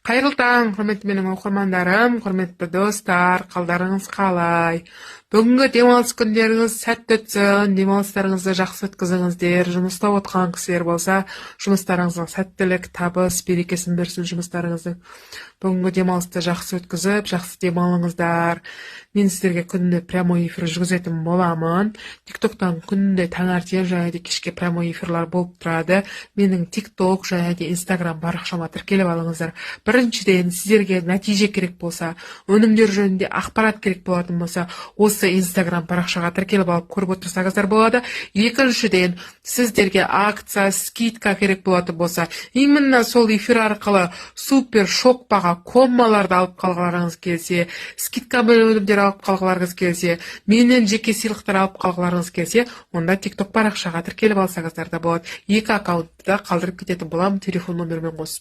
Кайрылы таң, құрметті менің оқырмандарым, құрметті достар, қалдарыңыз қалай? Бүгінгі демалыс күндеріңіз сәтті өтсін, демалыстарыңызды жақсы өткізіңіздер. Жұмыста отқан кісілер болса, жұмыстарыңызға сәттілік, табыс, берекесін берсін жұмыстарыңыздың. Бүгінгі демалысты жақсы өткізіп, жақсы демалыңыздар. Мен сіздерге күнде прямой эфир жүргізетін боламын. TikToktан күнде таңертең және де кешке прямой эфирлар болып тұрады. Менің TikTok және де Instagram парақшама тіркеліп алыңыздар. Біріншіден, сіздерге нәтиже керек болса, өнімдер жөнінде ақпарат керек болатын болса, осы Instagram парақшаға тіркеліп алып көріп отырсаңыздар болады. Екіншіден, сіздерге акция, скидка керек болатын болса, именно сол эфир арқылы супер шок баға коммаларды алып қалғыларыңыз келсе, скидка өнімдер алып қалғыларыңыз келсе, менен жеке сыйлықтар алып қалғыларыңыз келсе, онда TikTok парақшаға тіркеліп алсаңыздар да болады. Екі аккаунтты қалдырып кететін боламын, телефон номермен қосып.